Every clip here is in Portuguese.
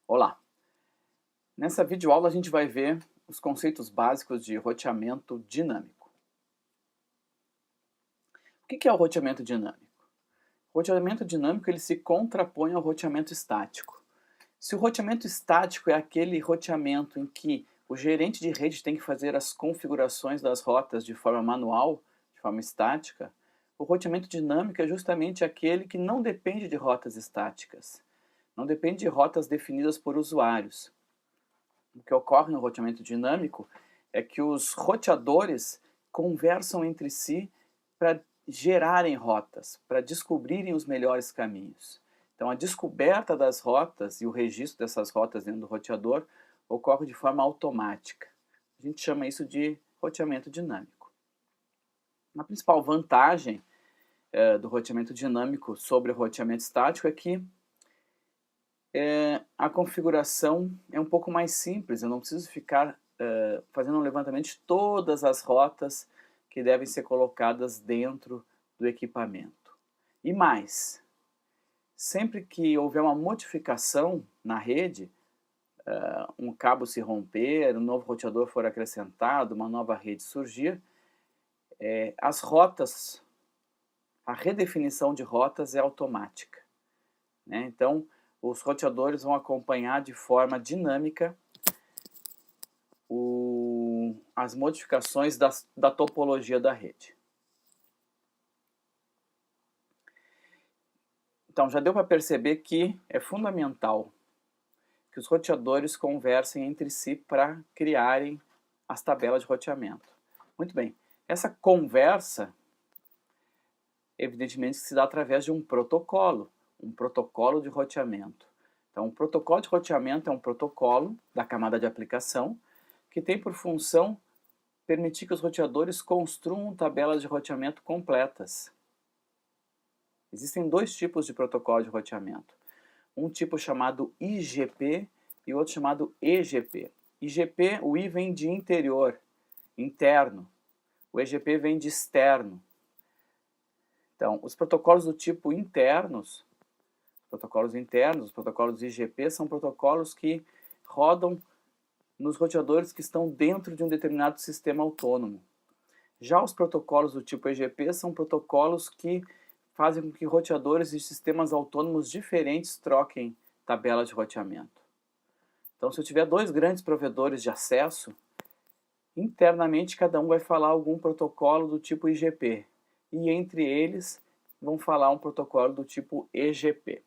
Olá! Nessa videoaula a gente vai ver os conceitos básicos de roteamento dinâmico. O que é o roteamento dinâmico? O roteamento dinâmico ele se contrapõe ao roteamento estático. Se o roteamento estático é aquele roteamento em que o gerente de rede tem que fazer as configurações das rotas de forma manual, de forma estática, o roteamento dinâmico é justamente aquele que não depende de rotas estáticas, não depende de rotas definidas por usuários. O que ocorre no roteamento dinâmico é que os roteadores conversam entre si para gerarem rotas, para descobrirem os melhores caminhos. Então a descoberta das rotas e o registro dessas rotas dentro do roteador ocorre de forma automática. A gente chama isso de roteamento dinâmico. A principal vantagem do roteamento dinâmico sobre o roteamento estático é que a configuração é um pouco mais simples, eu não preciso ficar fazendo um levantamento de todas as rotas que devem ser colocadas dentro do equipamento. E mais, sempre que houver uma modificação na rede, um cabo se romper, um novo roteador for acrescentado, uma nova rede surgir, as rotas, a redefinição de rotas é automática, né? Então, os roteadores vão acompanhar de forma dinâmica as modificações da topologia da rede. Então, já deu para perceber que é fundamental que os roteadores conversem entre si para criarem as tabelas de roteamento. Muito bem, essa conversa, evidentemente, se dá através de um protocolo de roteamento. Então, o protocolo de roteamento é um protocolo da camada de aplicação que tem por função permitir que os roteadores construam tabelas de roteamento completas. Existem dois tipos de protocolo de roteamento. Um tipo chamado IGP e outro chamado EGP. IGP, o I vem de interior, interno. O EGP vem de externo. Então, os protocolos do tipo internos, os protocolos IGP, são protocolos que rodam nos roteadores que estão dentro de um determinado sistema autônomo. Já os protocolos do tipo EGP são protocolos que fazem com que roteadores de sistemas autônomos diferentes troquem tabelas de roteamento. Então, se eu tiver dois grandes provedores de acesso, internamente cada um vai falar algum protocolo do tipo IGP, e entre eles vão falar um protocolo do tipo EGP.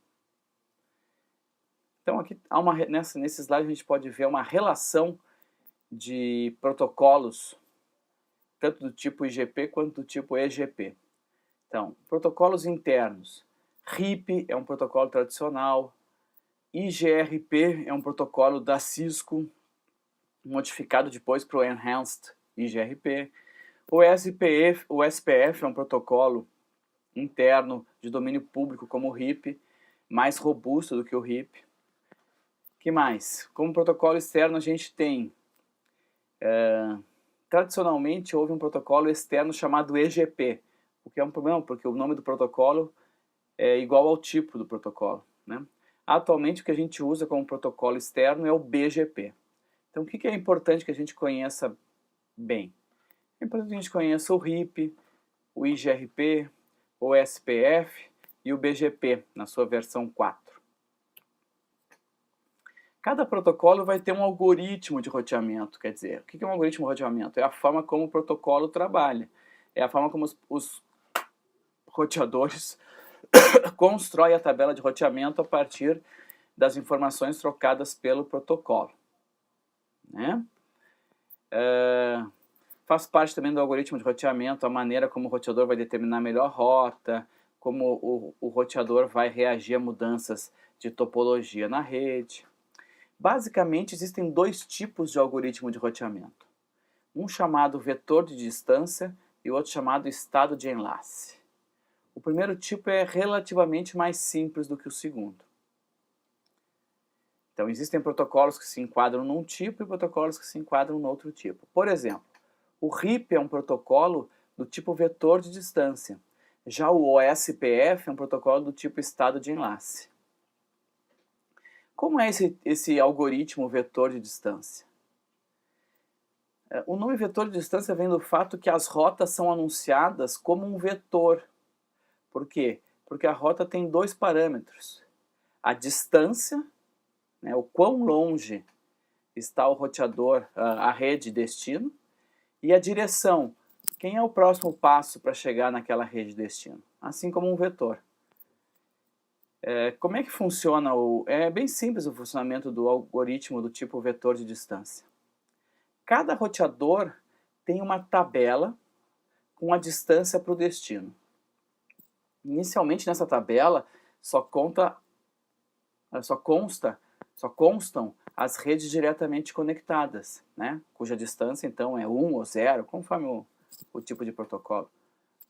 Então aqui nesse slide a gente pode ver uma relação de protocolos, tanto do tipo IGP quanto do tipo EGP. Então, protocolos internos. RIP é um protocolo tradicional, IGRP é um protocolo da Cisco, modificado depois para o Enhanced IGRP. O SPF é um protocolo interno de domínio público como o RIP, mais robusto do que o RIP. Que mais? Como protocolo externo a gente tem, tradicionalmente houve um protocolo externo chamado EGP, o que é um problema porque o nome do protocolo é igual ao tipo do protocolo, né? Atualmente o que a gente usa como protocolo externo é o BGP. Então o que é importante que a gente conheça bem? É importante que a gente conheça o RIP, o IGRP, o SPF e o BGP na sua versão 4. Cada protocolo vai ter um algoritmo de roteamento, quer dizer, o que é um algoritmo de roteamento? É a forma como o protocolo trabalha, é a forma como os roteadores constroem a tabela de roteamento a partir das informações trocadas pelo protocolo, né? Faz parte também do algoritmo de roteamento a maneira como o roteador vai determinar a melhor rota, como o roteador vai reagir a mudanças de topologia na rede. Basicamente, existem dois tipos de algoritmo de roteamento. Um chamado vetor de distância e outro chamado estado de enlace. O primeiro tipo é relativamente mais simples do que o segundo. Então, existem protocolos que se enquadram num tipo e protocolos que se enquadram no outro tipo. Por exemplo, o RIP é um protocolo do tipo vetor de distância. Já o OSPF é um protocolo do tipo estado de enlace. Como é esse algoritmo vetor de distância? O nome vetor de distância vem do fato que as rotas são anunciadas como um vetor. Por quê? Porque a rota tem dois parâmetros. A distância, né, o quão longe está o roteador, a rede destino, e a direção, quem é o próximo passo para chegar naquela rede destino, assim como um vetor. Como é que funciona? É bem simples o funcionamento do algoritmo do tipo vetor de distância. Cada roteador tem uma tabela com a distância para o destino. Inicialmente nessa tabela só constam as redes diretamente conectadas, né? Cuja distância então é 1 ou 0, conforme o tipo de protocolo.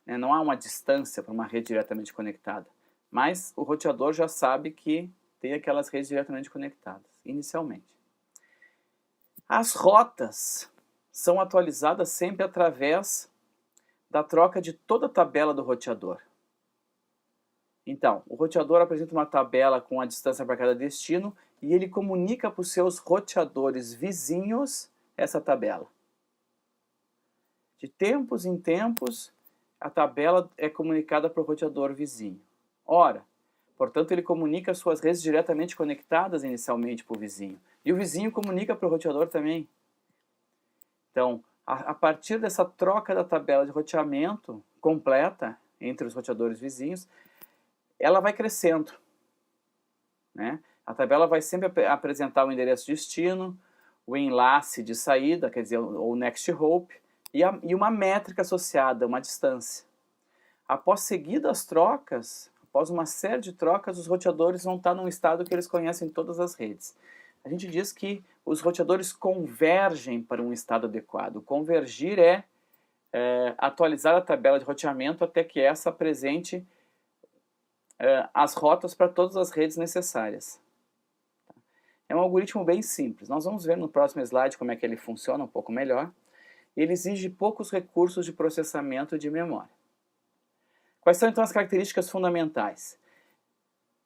Não há uma distância para uma rede diretamente conectada, mas o roteador já sabe que tem aquelas redes diretamente conectadas, inicialmente. As rotas são atualizadas sempre através da troca de toda a tabela do roteador. Então, o roteador apresenta uma tabela com a distância para cada destino e ele comunica para os seus roteadores vizinhos essa tabela. De tempos em tempos, a tabela é comunicada para o roteador vizinho. Ora, portanto, ele comunica as suas redes diretamente conectadas inicialmente para o vizinho. E o vizinho comunica para o roteador também. Então, a partir dessa troca da tabela de roteamento completa entre os roteadores vizinhos, ela vai crescendo, né? A tabela vai sempre apresentar o endereço destino, o enlace de saída, quer dizer, o next hop, e uma métrica associada, uma distância. Após seguidas trocas, após uma série de trocas, os roteadores vão estar num estado que eles conhecem todas as redes. A gente diz que os roteadores convergem para um estado adequado. Convergir é atualizar a tabela de roteamento até que essa apresente as rotas para todas as redes necessárias. É um algoritmo bem simples. Nós vamos ver no próximo slide como é que ele funciona um pouco melhor. Ele exige poucos recursos de processamento e de memória. Quais são então as características fundamentais?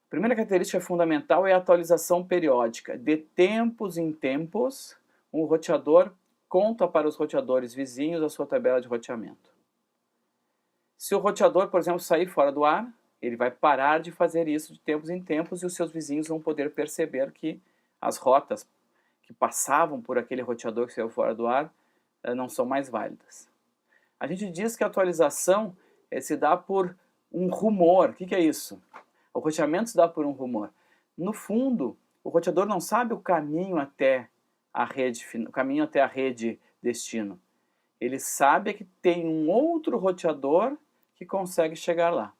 A primeira característica fundamental é a atualização periódica. De tempos em tempos, um roteador conta para os roteadores vizinhos a sua tabela de roteamento. Se o roteador, por exemplo, sair fora do ar, ele vai parar de fazer isso de tempos em tempos e os seus vizinhos vão poder perceber que as rotas que passavam por aquele roteador que saiu fora do ar não são mais válidas. A gente diz que a atualização se dá por um rumor. O que é isso? O roteamento se dá por um rumor. No fundo, o roteador não sabe o caminho até a rede destino. Ele sabe que tem um outro roteador que consegue chegar lá.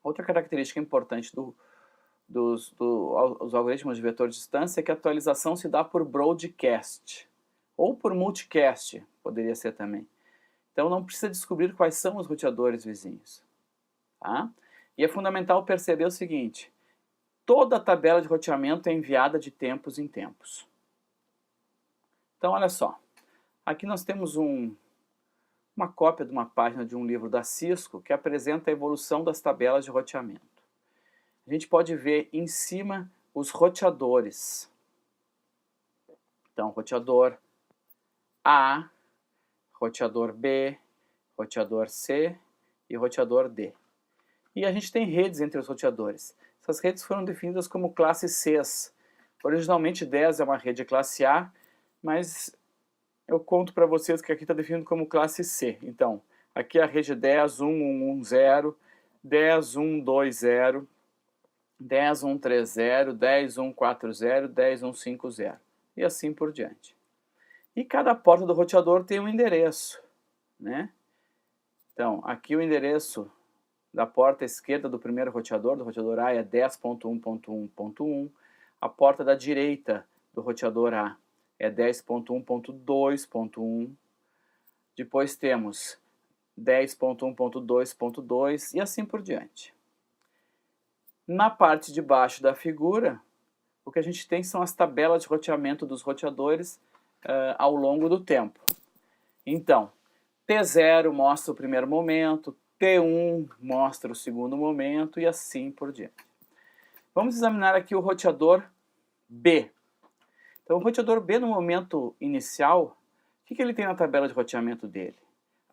Outra característica importante dos algoritmos de vetor de distância é que a atualização se dá por broadcast, ou por multicast, poderia ser também. Então não precisa descobrir quais são os roteadores vizinhos. Tá? E é fundamental perceber o seguinte: toda a tabela de roteamento é enviada de tempos em tempos. Então olha só, aqui nós temos uma cópia de uma página de um livro da Cisco que apresenta a evolução das tabelas de roteamento. A gente pode ver em cima os roteadores. Então, roteador A, roteador B, roteador C e roteador D. E a gente tem redes entre os roteadores. Essas redes foram definidas como classe Cs. Originalmente 10 é uma rede classe A, mas eu conto para vocês que aqui está definido como classe C. Então, aqui é a rede 10.1.1.1.0, 10.1.2.0, 10.1.3.0, 10.1.4.0, 10.1.5.0 e assim por diante. E cada porta do roteador tem um endereço, né? Então, aqui o endereço da porta esquerda do primeiro roteador, do roteador A, é 10.1.1.1. A porta da direita do roteador A é 10.1.2.1. Depois temos 10.1.2.2 e assim por diante. Na parte de baixo da figura, o que a gente tem são as tabelas de roteamento dos roteadores ao longo do tempo. Então, T0 mostra o primeiro momento, T1 mostra o segundo momento e assim por diante. Vamos examinar aqui o roteador B. Então, o roteador B, no momento inicial, o que ele tem na tabela de roteamento dele?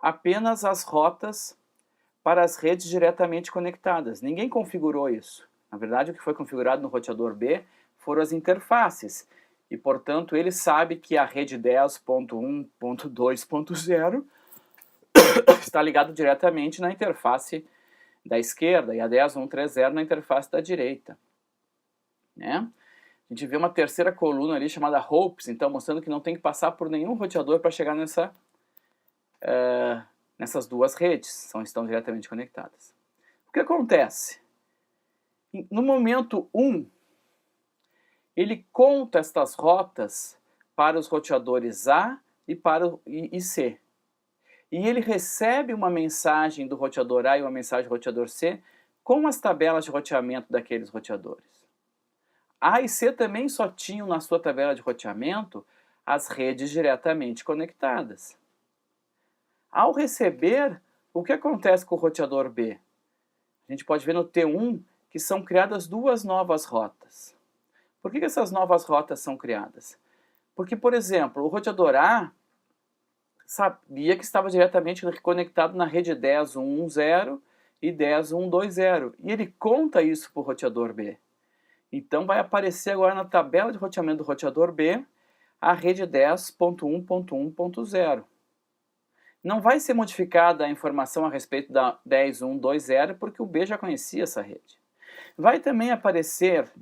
Apenas as rotas para as redes diretamente conectadas. Ninguém configurou isso. Na verdade, o que foi configurado no roteador B foram as interfaces. E, portanto, ele sabe que a rede 10.1.2.0 está ligado diretamente na interface da esquerda e a 10.1.3.0 na interface da direita. Né? A gente vê uma terceira coluna ali chamada Hopes, então mostrando que não tem que passar por nenhum roteador para chegar nessas duas redes, estão diretamente conectadas. O que acontece? No momento 1, ele conta estas rotas para os roteadores A e C. E ele recebe uma mensagem do roteador A e uma mensagem do roteador C com as tabelas de roteamento daqueles roteadores. A e C também só tinham na sua tabela de roteamento as redes diretamente conectadas. Ao receber, o que acontece com o roteador B? A gente pode ver no T1 que são criadas duas novas rotas. Por que essas novas rotas são criadas? Porque, por exemplo, o roteador A sabia que estava diretamente conectado na rede 10.1.1.0 e 10.1.2.0 e ele conta isso para o roteador B. Então vai aparecer agora na tabela de roteamento do roteador B a rede 10.1.1.0. Não vai ser modificada a informação a respeito da 10.1.2.0 porque o B já conhecia essa rede. Vai também aparecer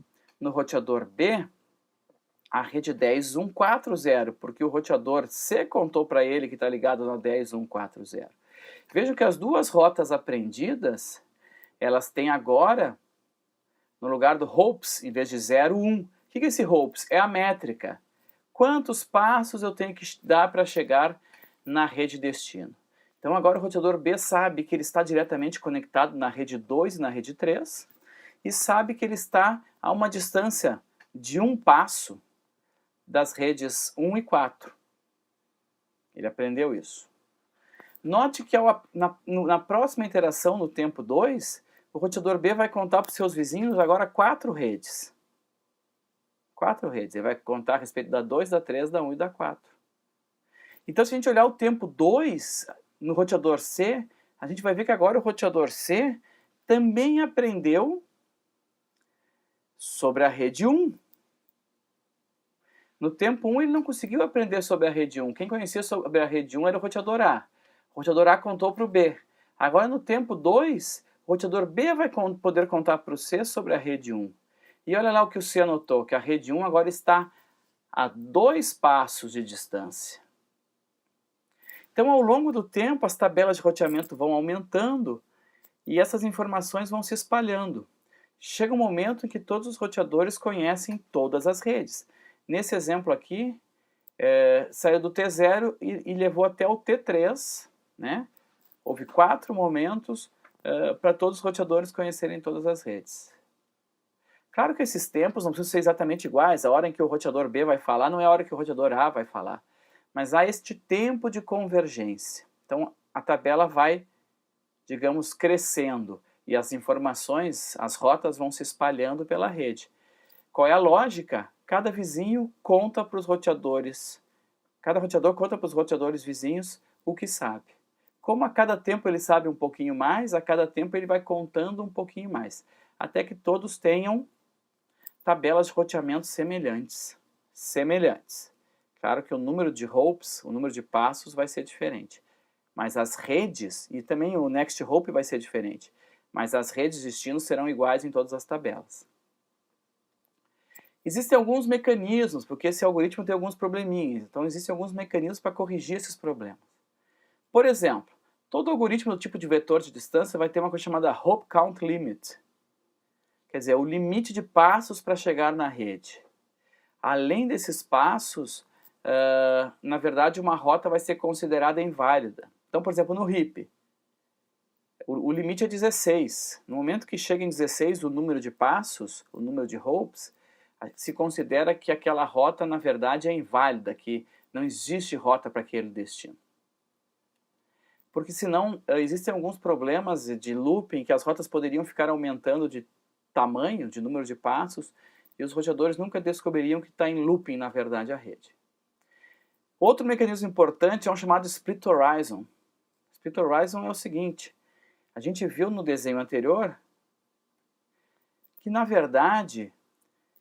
no roteador B a rede 10.1.4.0 porque o roteador C contou para ele que está ligado na 10.1.4.0. Vejam que as duas rotas aprendidas, elas têm agora no lugar do Hopes, em vez de 0,1. O que é esse Hopes? É a métrica. Quantos passos eu tenho que dar para chegar na rede destino? Então agora o roteador B sabe que ele está diretamente conectado na rede 2 e na rede 3 e sabe que ele está a uma distância de um passo das redes 1 e 4. Ele aprendeu isso. Note que na próxima interação, no tempo 2, o roteador B vai contar para os seus vizinhos agora 4 redes. 4 redes. Ele vai contar a respeito da 2, da 3, da 1 e da 4. Então, se a gente olhar o tempo 2 no roteador C, a gente vai ver que agora o roteador C também aprendeu sobre a rede 1. No tempo 1 ele não conseguiu aprender sobre a rede 1. Quem conhecia sobre a rede 1 era o roteador A. O roteador A contou para o B. Agora no tempo 2, o roteador B vai poder contar para o C sobre a rede 1. E olha lá o que o C anotou, que a rede 1 agora está a 2 passos de distância. Então, ao longo do tempo, as tabelas de roteamento vão aumentando e essas informações vão se espalhando. Chega um momento em que todos os roteadores conhecem todas as redes. Nesse exemplo aqui, saiu do T0 e levou até o T3, né? Houve 4 momentos para todos os roteadores conhecerem todas as redes. Claro que esses tempos não precisam ser exatamente iguais, a hora em que o roteador B vai falar não é a hora que o roteador A vai falar, mas há este tempo de convergência. Então a tabela vai, digamos, crescendo e as informações, as rotas vão se espalhando pela rede. Qual é a lógica? Cada vizinho conta para os roteadores, cada roteador conta para os roteadores vizinhos o que sabe. Como a cada tempo ele sabe um pouquinho mais, a cada tempo ele vai contando um pouquinho mais, até que todos tenham tabelas de roteamento semelhantes. Claro que o número de hopes, o número de passos vai ser diferente, mas as redes, e também o next hope vai ser diferente, mas as redes de destino serão iguais em todas as tabelas. Existem alguns mecanismos, porque esse algoritmo tem alguns probleminhas, então existem alguns mecanismos para corrigir esses problemas. Por exemplo, todo algoritmo do tipo de vetor de distância vai ter uma coisa chamada Hop Count Limit, quer dizer, o limite de passos para chegar na rede. Além desses passos, na verdade uma rota vai ser considerada inválida. Então, por exemplo, no RIP, o limite é 16. No momento que chega em 16 o número de passos, o número de hopes, se considera que aquela rota, na verdade, é inválida, que não existe rota para aquele destino. Porque senão existem alguns problemas de looping que as rotas poderiam ficar aumentando de tamanho, de número de passos, e os roteadores nunca descobririam que está em looping, na verdade, a rede. Outro mecanismo importante é um chamado Split Horizon. Split Horizon é o seguinte, a gente viu no desenho anterior que, na verdade,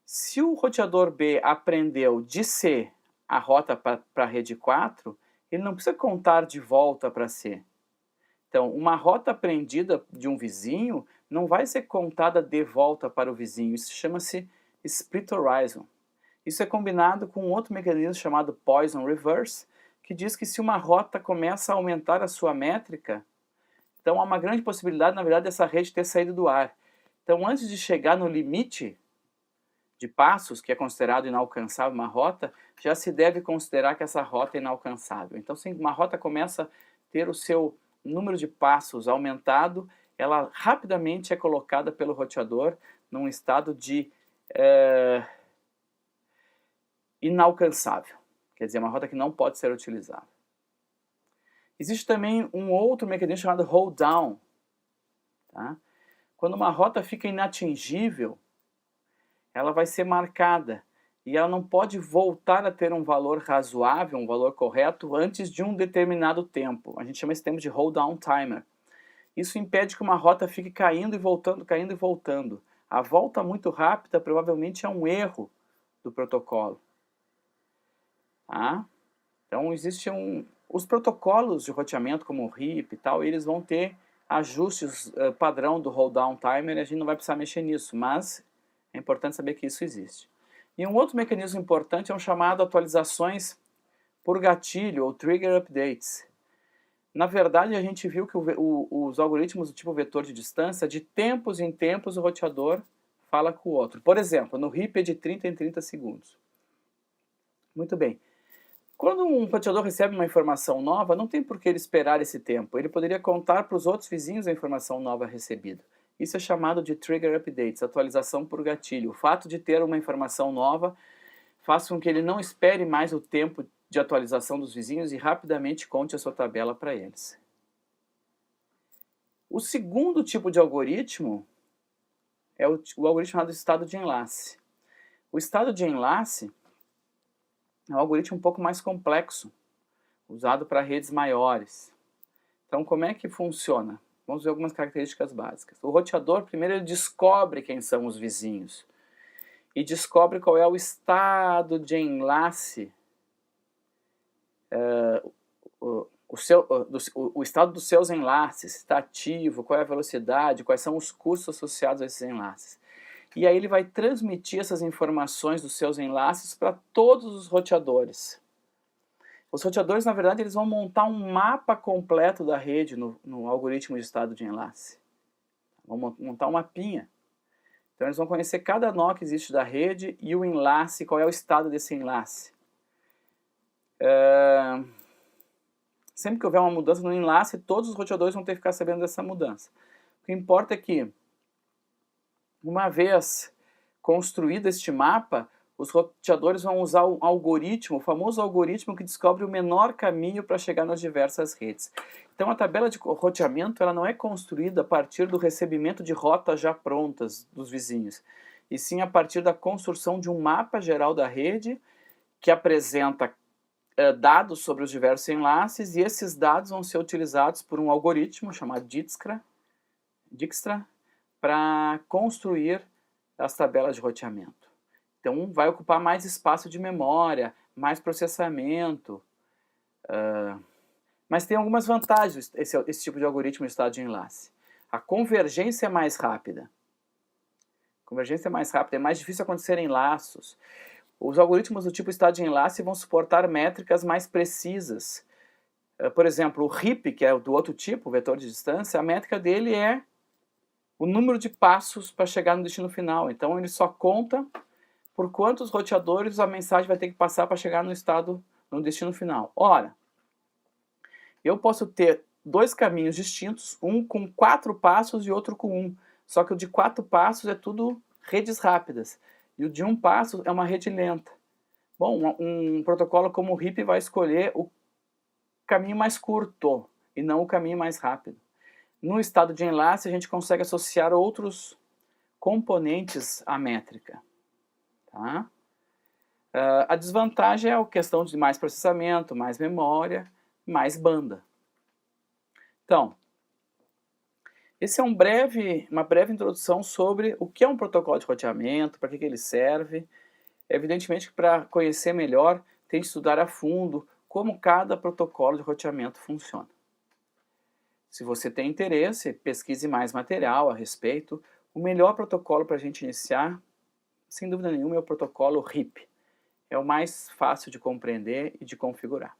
se o roteador B aprendeu de C a rota para a rede 4, ele não precisa contar de volta para C. Então, uma rota aprendida de um vizinho não vai ser contada de volta para o vizinho. Isso chama-se Split Horizon. Isso é combinado com um outro mecanismo chamado Poisson Reverse, que diz que se uma rota começa a aumentar a sua métrica, então há uma grande possibilidade, na verdade, dessa rede ter saído do ar. Então, antes de chegar no limite de passos, que é considerado inalcançável uma rota, já se deve considerar que essa rota é inalcançável. Então, se uma rota começa a ter o seu número de passos aumentado, ela rapidamente é colocada pelo roteador num estado de inalcançável. Quer dizer, uma rota que não pode ser utilizada. Existe também um outro mecanismo chamado hold down. Tá? Quando uma rota fica inatingível, ela vai ser marcada e ela não pode voltar a ter um valor razoável, um valor correto, antes de um determinado tempo. A gente chama esse tempo de hold down timer. Isso impede que uma rota fique caindo e voltando, caindo e voltando. A volta muito rápida provavelmente é um erro do protocolo. Tá? Então, os protocolos de roteamento, como o RIP e tal, eles vão ter ajustes padrão do hold down timer e a gente não vai precisar mexer nisso, mas é importante saber que isso existe. E um outro mecanismo importante é um chamado atualizações por gatilho, ou trigger updates. Na verdade, a gente viu que os algoritmos do tipo vetor de distância, de tempos em tempos, o roteador fala com o outro. Por exemplo, no RIP é de 30 em 30 segundos. Muito bem. Quando um roteador recebe uma informação nova, não tem por que ele esperar esse tempo. Ele poderia contar para os outros vizinhos a informação nova recebida. Isso é chamado de trigger updates, atualização por gatilho. O fato de ter uma informação nova faz com que ele não espere mais o tempo de atualização dos vizinhos e rapidamente conte a sua tabela para eles. O segundo tipo de algoritmo é o algoritmo chamado estado de enlace. O estado de enlace é um algoritmo um pouco mais complexo, usado para redes maiores. Então, como é que funciona? Vamos ver algumas características básicas. O roteador, primeiro, ele descobre quem são os vizinhos e descobre qual é o estado de enlace, o estado dos seus enlaces, se está ativo, qual é a velocidade, quais são os custos associados a esses enlaces. E aí ele vai transmitir essas informações dos seus enlaces para todos os roteadores. Os roteadores, na verdade, eles vão montar um mapa completo da rede no algoritmo de estado de enlace. Vão montar um mapinha. Então eles vão conhecer cada nó que existe da rede e o enlace, qual é o estado desse enlace. Sempre que houver uma mudança no enlace, todos os roteadores vão ter que ficar sabendo dessa mudança. O que importa é que, uma vez construído este mapa, os roteadores vão usar um algoritmo, o famoso algoritmo que descobre o menor caminho para chegar nas diversas redes. Então a tabela de roteamento ela não é construída a partir do recebimento de rotas já prontas dos vizinhos, e sim a partir da construção de um mapa geral da rede que apresenta dados sobre os diversos enlaces, e esses dados vão ser utilizados por um algoritmo chamado Dijkstra para construir as tabelas de roteamento. Então vai ocupar mais espaço de memória, mais processamento, mas tem algumas vantagens esse tipo de algoritmo de estado de enlace. A convergência é mais rápida. É mais difícil acontecer em laços. Os algoritmos do tipo estado de enlace vão suportar métricas mais precisas. Por exemplo, o RIP, que é do outro tipo, o vetor de distância, a métrica dele é o número de passos para chegar no destino final. Então ele só conta por quantos roteadores a mensagem vai ter que passar para chegar no destino final. Ora, eu posso ter dois caminhos distintos, um com 4 passos e outro com 1. Só que o de 4 passos é tudo redes rápidas. E o de 1 passo é uma rede lenta. Bom, um protocolo como o RIP vai escolher o caminho mais curto e não o caminho mais rápido. No estado de enlace, a gente consegue associar outros componentes à métrica. Tá? A desvantagem é a questão de mais processamento, mais memória, mais banda. Então, esse é uma breve introdução sobre o que é um protocolo de roteamento, para que ele serve. Evidentemente que para conhecer melhor, tem que estudar a fundo como cada protocolo de roteamento funciona. Se você tem interesse, pesquise mais material a respeito. O melhor protocolo para a gente iniciar, sem dúvida nenhuma, é o protocolo RIP. É o mais fácil de compreender e de configurar.